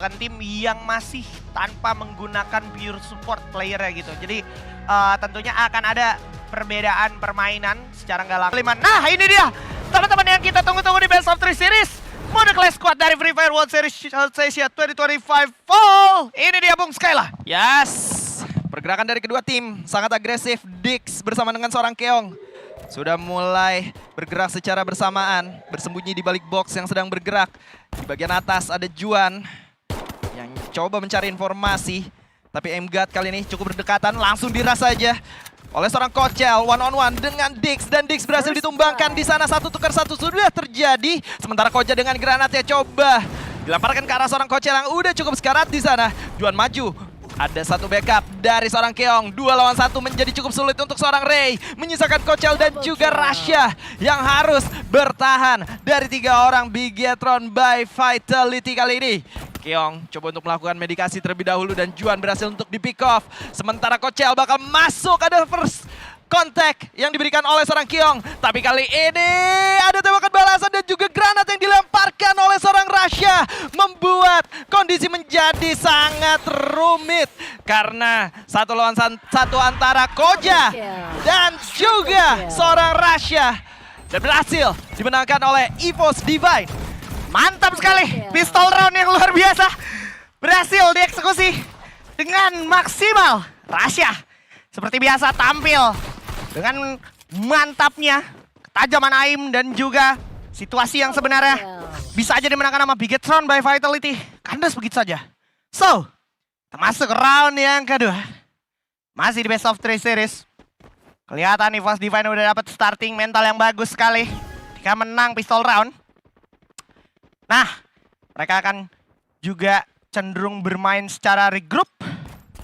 merupakan tim yang masih tanpa menggunakan pure support player ya gitu. Jadi tentunya akan ada perbedaan permainan secara nggak langsung. Nah ini dia teman-teman yang kita tunggu-tunggu di Best of 3 Series. Mode Clash Squad dari Free Fire World Series Asia 2025 Fall. Ini dia Bung Skyla. Yes, pergerakan dari kedua tim sangat agresif. Dix bersama dengan seorang Keong sudah mulai bergerak secara bersamaan, bersembunyi di balik box yang sedang bergerak. Di bagian atas ada Juan yang coba mencari informasi, tapi Emgat kali ini cukup berdekatan, langsung diras saja oleh seorang Kocel, one on one dengan Dix, dan Dix berhasil ditumbangkan di sana. 1 tukar 1 sudah terjadi. Sementara Koja dengan granatnya coba dilemparkan ke arah seorang Kocel yang udah cukup sekarat di sana. Juan maju. Ada satu backup dari seorang Keong. 2 lawan 1 menjadi cukup sulit untuk seorang Ray. Menyisakan Kocel dan juga Rasha yang harus bertahan dari 3 orang Bigetron by Vitality kali ini. Keong coba untuk melakukan medikasi terlebih dahulu dan Juan berhasil untuk di pick off. Sementara Kocel bakal masuk, ada first contact yang diberikan oleh seorang Keong. Tapi kali ini ada tembakan balasan dan juga granat yang dilemparkan oleh seorang Rasha. Membuat kondisi menjadi sangat rumit. Karena 1 lawan 1 antara Koja dan juga seorang Rasha. Dan berhasil dimenangkan oleh EVOS Divine. Mantap sekali, pistol round yang luar biasa berhasil dieksekusi dengan maksimal. Rasha seperti biasa tampil dengan mantapnya, ketajaman aim dan juga situasi yang sebenarnya bisa aja dimenangkan sama Bigetron by Vitality. Kandas begitu saja. So, kita masuk ke round yang kedua. Masih di Best of 3 Series. Kelihatan EVOS Divine udah dapat starting mental yang bagus sekali ketika menang pistol round. Nah, mereka akan juga cenderung bermain secara regroup.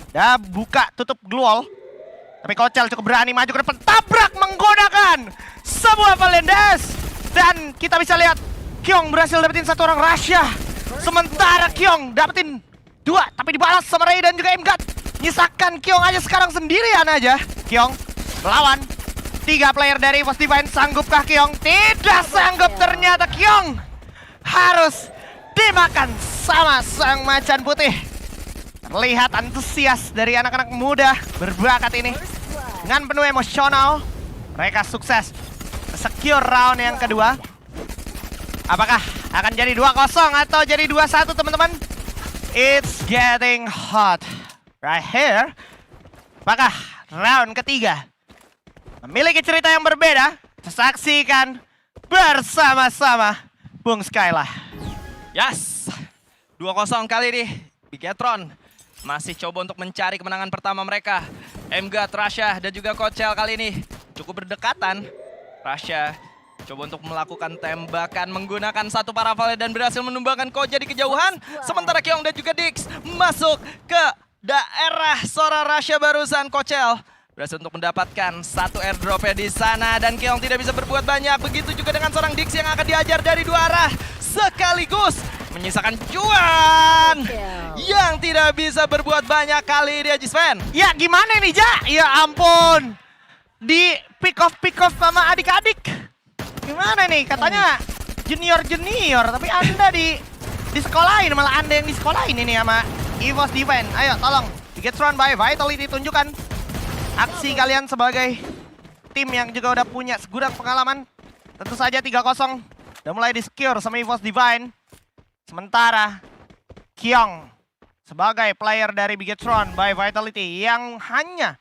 Dan buka tutup glue wall. Tapi Kocel cukup berani maju ke depan. Tabrak menggunakan sebuah Valendes. Dan kita bisa lihat Keong berhasil dapetin 1 orang Rasha. Sementara Keong dapetin 2. Tapi dibalas sama Ray dan juga Emgat. Nyisakan Keong aja sekarang sendirian aja. Keong melawan 3 player dari EVOS Divine. Sanggupkah Keong? Tidak sanggup ternyata Keong. Harus dimakan sama sang macan putih. Terlihat antusias dari anak-anak muda berbakat ini. Dengan penuh emosional, mereka sukses secure round yang kedua. Apakah akan jadi 2-0 atau jadi 2-1 teman-teman? It's getting hot right here. Apakah round ketiga memiliki cerita yang berbeda? Kita saksikan bersama-sama. Bung Skyla. Yes, 2-0 kali ini. Bigetron masih coba untuk mencari kemenangan pertama mereka. Emgat, Rasha dan juga Kocel kali ini cukup berdekatan. Rasha coba untuk melakukan tembakan menggunakan 1 paravalet dan berhasil menumbangkan Koja di kejauhan. Sementara Keong dan juga Dix masuk ke daerah seorang Rasha barusan. Kocel berhasil untuk mendapatkan 1 airdropnya di sana dan Keong tidak bisa berbuat banyak. Begitu juga dengan seorang Dix yang akan diajar dari 2 arah sekaligus. Menyisakan Juan yang tidak bisa berbuat banyak kali ini, Sven. Ya gimana nih Ja? Ya ampun. Di pick off sama adik-adik. Gimana nih? Katanya junior, tapi Anda di sekolahin, malah Anda yang di sekolahin ini sama EVOS Divine. Ayo tolong, Bigetron by Vitality tunjukkan aksi kalian sebagai tim yang juga udah punya segudang pengalaman. Tentu saja 3-0 udah mulai di-secure sama EVOS Divine. Sementara Keong sebagai player dari Bigetron by Vitality yang hanya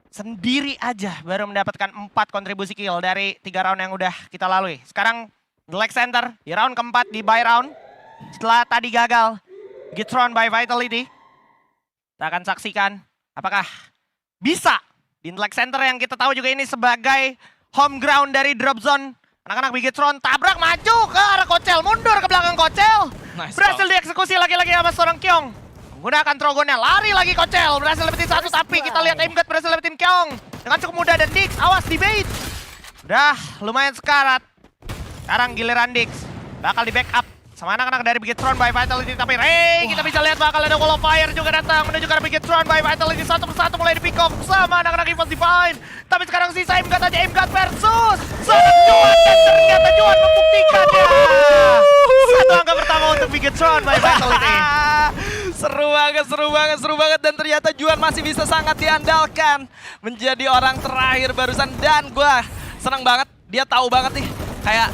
sendiri aja baru mendapatkan 4 kontribusi kill dari 3 round yang udah kita lalui. Sekarang Black Center di round keempat di buy round. Setelah tadi gagal Bigetron by Vitality. Kita akan saksikan apakah bisa di Black Center yang kita tahu juga ini sebagai home ground dari drop zone. Anak-anak Bigetron tabrak maju ke arah Kocel, mundur ke belakang Kocel. Nice, berhasil dieksekusi lagi-lagi sama seorang Keong. Menggunakan trogonnya, lari lagi Kocel. Berhasil dapetin 1 tapi kita lihat Emgat berhasil dapetin Keong. Dengan cukup mudah dan Dix, awas di bait. Udah lumayan sekarat. Sekarang giliran Dix. Bakal di backup sama anak-anak dari Bigetron by Vitality. Tapi Ray, kita bisa lihat bakal ada wall of fire juga datang menuju ke Bigetron by Vitality. Satu persatu mulai di pick off sama anak-anak EVOS Divine. Tapi sekarang sisa Emgat aja, Emgat versus seorang Juan. Dan ternyata Juan membuktikannya. Satu angka pertama untuk Bigetron by Vitality. Seru banget dan ternyata Juan masih bisa sangat diandalkan menjadi orang terakhir barusan. Dan gue seneng banget, dia tahu banget nih kayak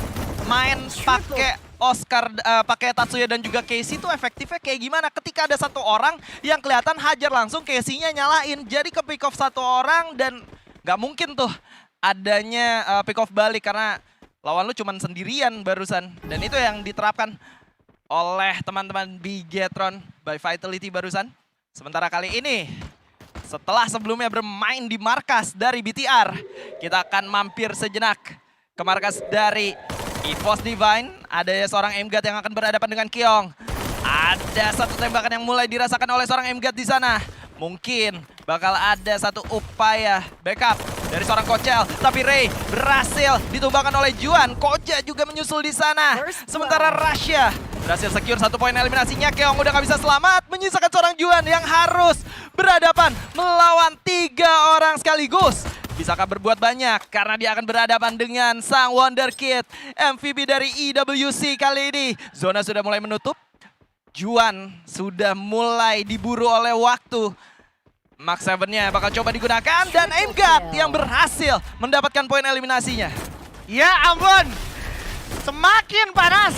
main pakai Oscar, pakai Tatsuya dan juga Casey itu efektifnya kayak gimana ketika ada satu orang yang kelihatan hajar langsung, Casey-nya nyalain. Jadi ke pick off satu orang dan nggak mungkin tuh adanya pick off balik karena lawan lu cuman sendirian barusan. Dan itu yang diterapkan oleh teman-teman Bigetron by Vitality barusan. Sementara kali ini, setelah sebelumnya bermain di markas dari BTR, kita akan mampir sejenak ke markas dari EVOS Divine. Ada seorang Emgat yang akan berhadapan dengan Keong. Ada satu tembakan yang mulai dirasakan oleh seorang Emgat di sana. Mungkin bakal ada satu upaya backup dari seorang Kocel. Tapi Ray berhasil ditumbangkan oleh Juan. Koja juga menyusul di sana. Sementara Rasya berhasil secure satu poin eliminasinya. Keong udah gak bisa selamat. Menyisakan seorang Juan yang harus berhadapan melawan 3 orang sekaligus. Bisakah berbuat banyak karena dia akan berhadapan dengan sang Wonderkid MVP dari EWC kali ini. Zona sudah mulai menutup. Juan sudah mulai diburu oleh waktu. Max 7-nya bakal coba digunakan dan Emgat yang berhasil mendapatkan poin eliminasinya. Ya ampun, semakin panas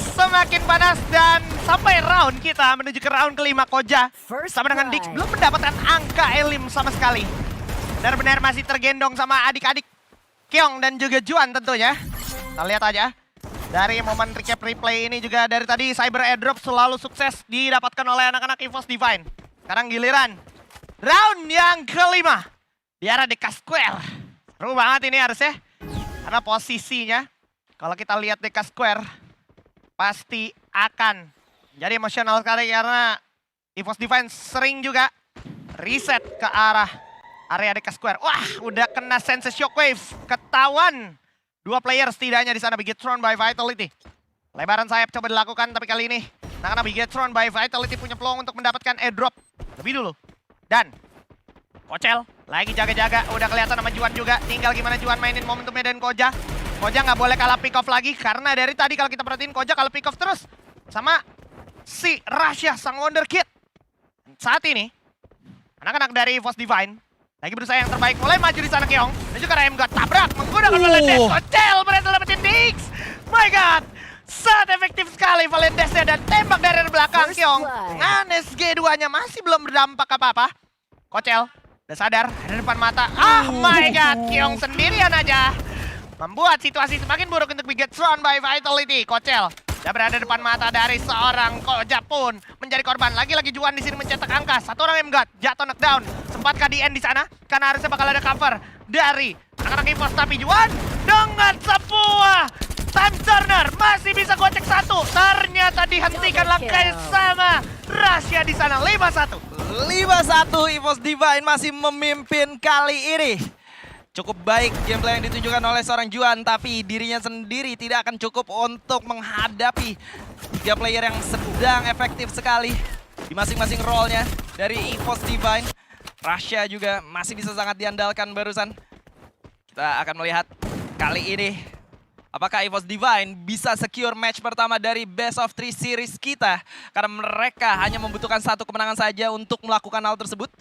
dan sampai round kita menuju ke round kelima. Koja sama dengan Dix belum mendapatkan angka elim sama sekali. Benar-benar masih tergendong sama adik-adik Keong dan juga Juan tentunya. Kita lihat aja. Dari momen recap replay ini juga dari tadi Cyber Airdrop selalu sukses didapatkan oleh anak-anak EVOS Divine. Sekarang giliran round yang kelima di arah Deka Square. Seru banget ini harusnya. Karena posisinya kalau kita lihat Deka Square pasti akan jadi emosional sekali karena EVOS Divine sering juga reset ke arah area Deka Square. Wah, udah kena sense shockwave. Ketahuan. 2 player setidaknya di sana Bigetron by Vitality. Lebaran sayap coba dilakukan, tapi kali ini anak-anak Bigetron by Vitality punya peluang untuk mendapatkan airdrop lebih dulu. Dan Kocel lagi jaga-jaga, udah kelihatan sama Juan juga. Tinggal gimana Juan mainin momentumnya dan Koja. Koja nggak boleh kalah pick off lagi karena dari tadi kalau kita perhatiin Koja kalah pick off terus sama si Rasya sang Wonderkid. Saat ini anak-anak dari EVOS Divine lagi berusaha yang terbaik, mulai maju di sana Keong. Dan juga Emgat tabrak menggunakan Valendes. Kocel berhasil dapetin Dix. My God, sangat efektif sekali Valendesnya dan tembak dari belakang Keong. Dengan SG2-nya masih belum berdampak apa-apa. Kocel udah sadar, ada depan mata. My God, Keong sendirian aja. Membuat situasi semakin buruk untuk Bigetron by Vitality. Kocel udah berada depan mata dari seorang Koja pun menjadi korban. Lagi-lagi Juan di sini mencetak angka. Satu orang Emgat jatuh knockdown. Sempatkah di end di sana? Karena harusnya bakal ada cover dari anak-anak EVOS. Tapi Juan dengan sebuah time turner masih bisa gocek satu. Ternyata dihentikan langkahnya sama Rasya di sana. 5-1. 5-1 EVOS Divine masih memimpin kali ini. Cukup baik gameplay yang ditunjukkan oleh seorang Juan, tapi dirinya sendiri tidak akan cukup untuk menghadapi 3 player yang sedang efektif sekali di masing-masing role-nya dari EVOS Divine. Rasya juga masih bisa sangat diandalkan barusan. Kita akan melihat kali ini apakah EVOS Divine bisa secure match pertama dari Best of 3 series kita. Karena mereka hanya membutuhkan 1 kemenangan saja untuk melakukan hal tersebut.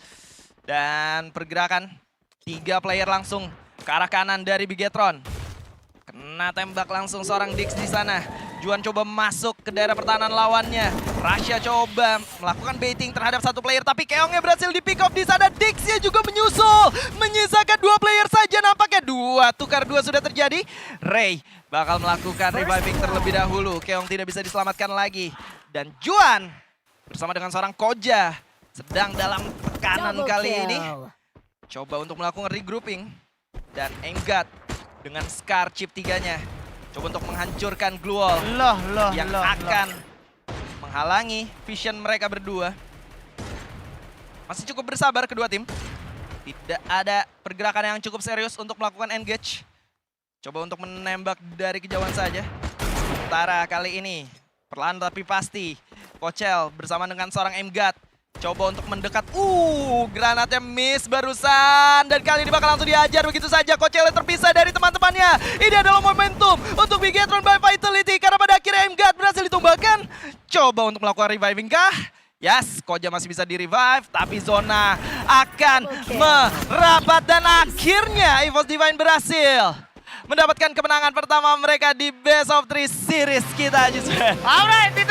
Dan pergerakan 3 player langsung ke arah kanan dari Bigetron. Kena tembak langsung seorang Dix di sana. Juan coba masuk ke daerah pertahanan lawannya. Rasya coba melakukan baiting terhadap 1 player, tapi Keongnya berhasil di pick off di sana. Dixnya juga menyusul. Menyisakan 2 player saja nampaknya. 2 tukar 2 sudah terjadi. Ray bakal melakukan reviving terlebih dahulu. Keong tidak bisa diselamatkan lagi. Dan Juan bersama dengan seorang Koja sedang dalam tekanan kali ini. Coba untuk melakukan regrouping. Dan Emgat dengan Scar chip 3-nya. Coba untuk menghancurkan glue wall yang akan menghalangi vision mereka berdua. Masih cukup bersabar kedua tim. Tidak ada pergerakan yang cukup serius untuk melakukan engage. Coba untuk menembak dari kejauhan saja. Sementara kali ini Perlahan tapi pasti. Kocel bersama dengan seorang M-God. Coba untuk mendekat. Granatnya miss barusan. Dan kali ini bakal langsung diajar begitu saja. Kocel terpisah dari teman-temannya. Ini adalah momentum untuk Bigetron by Vitality. Karena pada akhirnya M-God berhasil ditumbangkan. Coba untuk melakukan reviving kah? Yes, Koja masih bisa di-revive. Tapi zona akan merapat. Dan akhirnya EVOS Divine berhasil mendapatkan kemenangan pertama mereka di Best of 3 series kita. Alright, itu